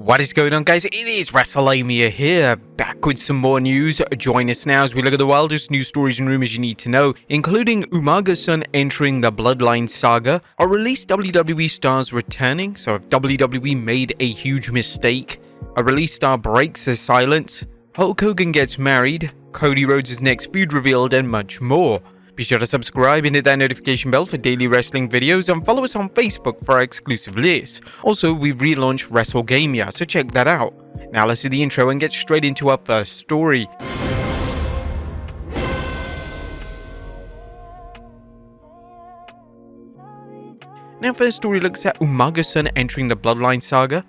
What is going on, guys? It is Wrestlelamia here, back with some more news. Join us now as we look at the wildest news stories and rumors you need to know, including Umaga's son entering the Bloodline Saga, our released WWE stars returning, so if WWE made a huge mistake, a released star breaks his silence, Hulk Hogan gets married, Cody Rhodes' next feud revealed, and much more. Be sure to subscribe and hit that notification bell for daily wrestling videos, and follow us on Facebook for our exclusive list. Also, we've relaunched Wrestlelamia, so check that out. Now let's see the intro and get straight into our first story. Now, first story looks at Umaga's son entering the Bloodline Saga.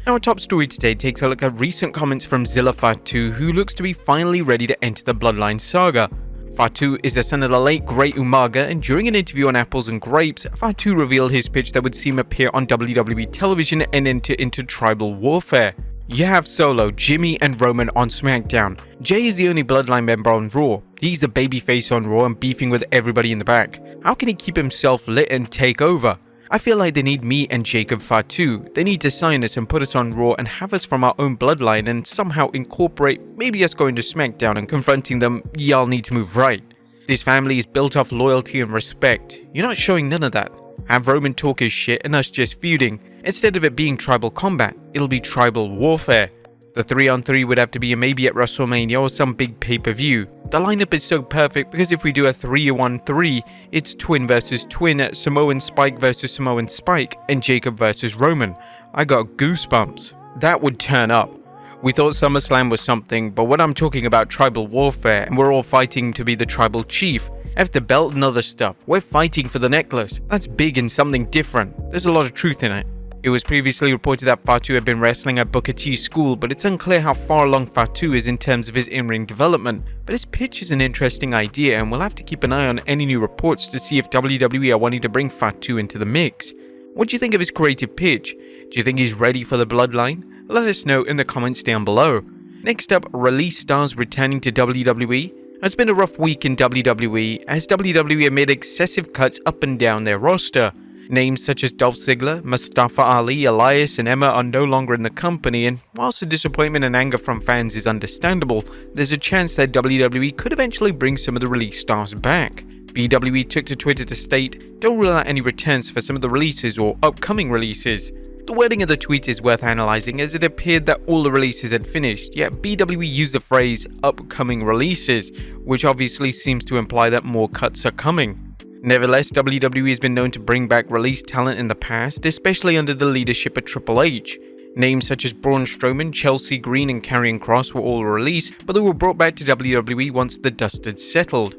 Now, our top story today takes a look at recent comments from Zilla Fatu, who looks to be finally ready to enter the Bloodline Saga. Fatu is the son of the late great Umaga, and during an interview on Apples and Grapes, Fatu revealed his pitch that would see him appear on WWE television and enter into tribal warfare. You have Solo, Jimmy, and Roman on SmackDown. Jay is the only Bloodline member on Raw. He's the babyface on Raw and beefing with everybody in the back. How can he keep himself lit and take over? I feel like they need me and Jacob Fatu. They need to sign us and put us on Raw and have us from our own bloodline and somehow incorporate maybe us going to SmackDown and confronting them. Y'all need to move right. This family is built off loyalty and respect. You're not showing none of that. Have Roman talk his shit and us just feuding. Instead of it being tribal combat, it'll be tribal warfare. The 3-on-3 would have to be maybe at Wrestlemania or some big pay-per-view. The lineup is so perfect because if we do a 3-on-3, it's twin versus twin, Samoan Spike versus Samoan Spike, and Jacob versus Roman. I got goosebumps. That would turn up. We thought SummerSlam was something, but when I'm talking about tribal warfare and we're all fighting to be the tribal chief, after the belt and other stuff, we're fighting for the necklace. That's big and something different. There's a lot of truth in it. It was previously reported that Fatu had been wrestling at Booker T's school, but it's unclear how far along Fatu is in terms of his in-ring development. But his pitch is an interesting idea, and we'll have to keep an eye on any new reports to see if WWE are wanting to bring Fatu into the mix. What do you think of his creative pitch? Do you think he's ready for the Bloodline? Let us know in the comments down below. Next up, release stars returning to WWE. It's been a rough week in WWE, as WWE have made excessive cuts up and down their roster. Names such as Dolph Ziggler, Mustafa Ali, Elias, and Emma are no longer in the company, and whilst the disappointment and anger from fans is understandable, there's a chance that WWE could eventually bring some of the release stars back. WWE took to Twitter to state, "Don't rule out any returns for some of the releases or upcoming releases." The wording of the tweet is worth analysing, as it appeared that all the releases had finished, yet BWE used the phrase upcoming releases, which obviously seems to imply that more cuts are coming. Nevertheless, WWE has been known to bring back released talent in the past, especially under the leadership of Triple H. Names such as Braun Strowman, Chelsea Green, and Karrion Kross were all released, but they were brought back to WWE once the dust had settled.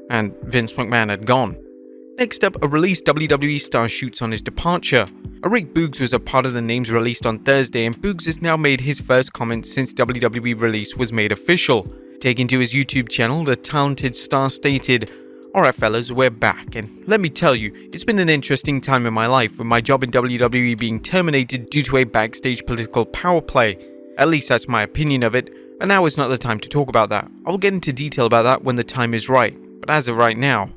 And Vince McMahon had gone. Next up, a released WWE star shoots on his departure. Rick Boogs was a part of the names released on Thursday, and Boogs has now made his first comment since WWE release was made official. Taking to his YouTube channel, the talented star stated, "Alright fellas, we're back, and let me tell you, it's been an interesting time in my life with my job in WWE being terminated due to a backstage political power play. At least that's my opinion of it, and now is not the time to talk about that. I'll get into detail about that when the time is right, but as of right now."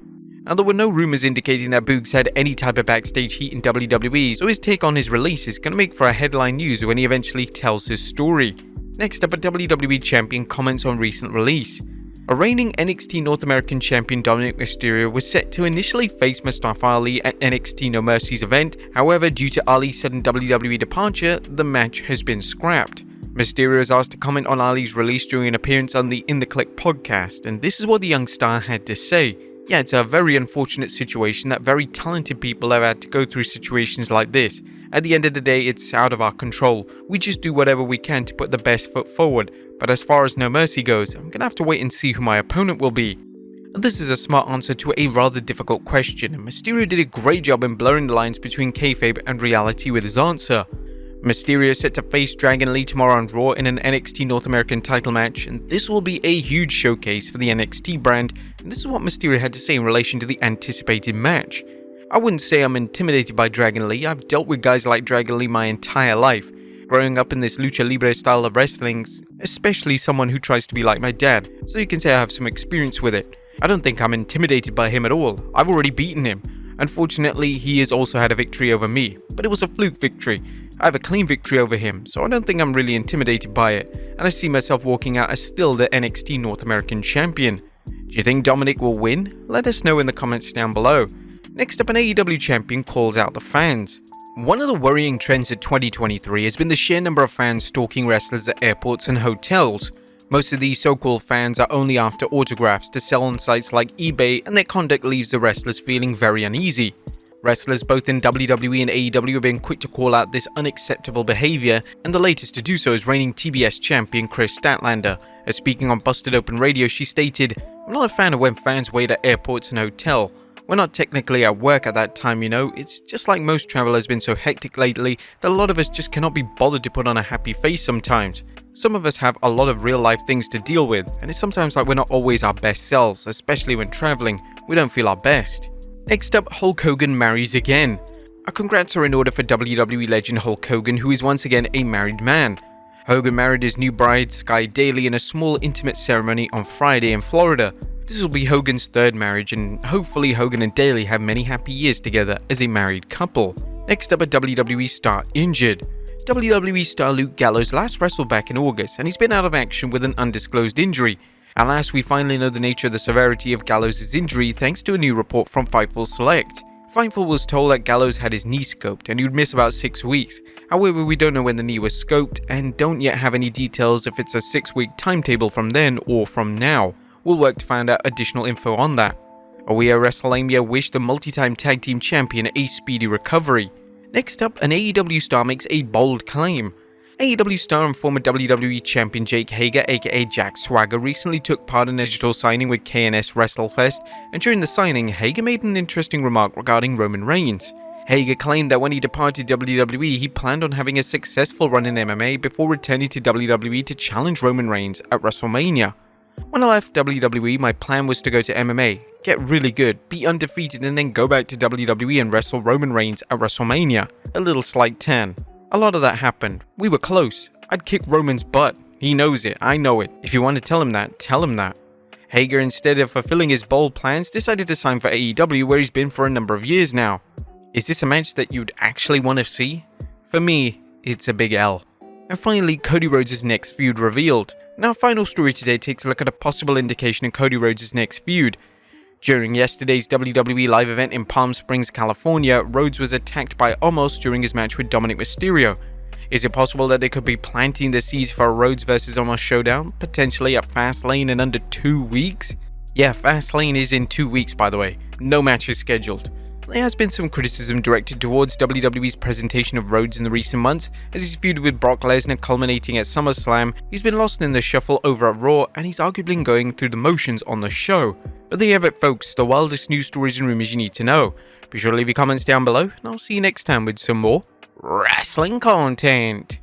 Now, there were no rumors indicating that Boogs had any type of backstage heat in WWE, so his take on his release is going to make for a headline news when he eventually tells his story. Next up, a WWE champion comments on recent release. A reigning NXT North American champion Dominic Mysterio was set to initially face Mustafa Ali at NXT No Mercy's event. However, due to Ali's sudden WWE departure, the match has been scrapped. Mysterio is asked to comment on Ali's release during an appearance on the In The Click podcast, and this is what the young star had to say. "Yeah, it's a very unfortunate situation that very talented people have had to go through situations like this. At the end of the day, it's out of our control. We just do whatever we can to put the best foot forward. But as far as No Mercy goes, I'm gonna have to wait and see who my opponent will be." This is a smart answer to a rather difficult question, and Mysterio did a great job in blurring the lines between kayfabe and reality with his answer. Mysterio is set to face Dragon Lee tomorrow on Raw in an NXT North American title match, and this will be a huge showcase for the NXT brand, and this is what Mysterio had to say in relation to the anticipated match. "I wouldn't say I'm intimidated by Dragon Lee. I've dealt with guys like Dragon Lee my entire life. Growing up in this lucha libre style of wrestling, especially someone who tries to be like my dad, so you can say I have some experience with it. I don't think I'm intimidated by him at all. I've already beaten him. Unfortunately, he has also had a victory over me, but it was a fluke victory. I have a clean victory over him, so I don't think I'm really intimidated by it, and I see myself walking out as still the NXT North American Champion. Do you think Dominic will win? Let us know in the comments down below. Next up, an AEW champion calls out the fans. One of the worrying trends of 2023 has been the sheer number of fans stalking wrestlers at airports and hotels. Most of these so-called fans are only after autographs to sell on sites like eBay, and their conduct leaves the wrestlers feeling very uneasy. Wrestlers both in WWE and AEW have been quick to call out this unacceptable behavior, and the latest to do so is reigning TBS champion Kris Statlander. As speaking on Busted Open Radio, she stated, "I'm not a fan of when fans wait at airports and hotels. We're not technically at work at that time, you know. It's just like most travel has been so hectic lately that a lot of us just cannot be bothered to put on a happy face sometimes. Some of us have a lot of real life things to deal with, and it's sometimes like we're not always our best selves, especially when traveling. We don't feel our best." Next up, Hulk Hogan marries again. Our congrats are in order for WWE legend Hulk Hogan, who is once again a married man. Hogan married his new bride, Sky Daly, in a small intimate ceremony on Friday in Florida. This will be Hogan's third marriage, and hopefully Hogan and Daly have many happy years together as a married couple. Next up, a WWE Star Injured. WWE star Luke Gallows last wrestled back in August, and he's been out of action with an undisclosed injury. At last, we finally know the nature of the severity of Gallows' injury thanks to a new report from Fightful Select. Fightful was told that Gallows had his knee scoped and he would miss about 6 weeks. However, we don't know when the knee was scoped and don't yet have any details if it's a 6-week timetable from then or from now. We'll work to find out additional info on that. We at Wrestlelamia wish the multi-time tag team champion a speedy recovery. Next up, an AEW star makes a bold claim. AEW star and former WWE champion Jake Hager, aka Jack Swagger, recently took part in a digital signing with KNS WrestleFest, and during the signing, Hager made an interesting remark regarding Roman Reigns. Hager claimed that when he departed WWE, he planned on having a successful run in MMA before returning to WWE to challenge Roman Reigns at WrestleMania. "When I left WWE, my plan was to go to MMA, get really good, be undefeated, and then go back to WWE and wrestle Roman Reigns at WrestleMania. A little slight tan. A lot of that happened. We were close. I'd kick Roman's butt. He knows it. I know it. If you want to tell him that, tell him that." Hager, instead of fulfilling his bold plans, decided to sign for AEW, where he's been for a number of years now. Is this a match that you'd actually want to see? For me, it's a big L. And finally, Cody Rhodes' next feud revealed. Now, our final story today takes a look at a possible indication in Cody Rhodes' next feud. During yesterday's WWE live event in Palm Springs, California, Rhodes was attacked by Omos during his match with Dominic Mysterio. Is it possible that they could be planting the seeds for a Rhodes vs Omos showdown, potentially at Fastlane in under 2 weeks? Yeah, Fastlane is in 2 weeks, by the way. No match is scheduled. There has been some criticism directed towards WWE's presentation of Rhodes in the recent months, as he's feuded with Brock Lesnar culminating at SummerSlam. He's been lost in the shuffle over at Raw, and he's arguably been going through the motions on the show. But there you have it, folks, the wildest news stories and rumors you need to know. Be sure to leave your comments down below, and I'll see you next time with some more wrestling content.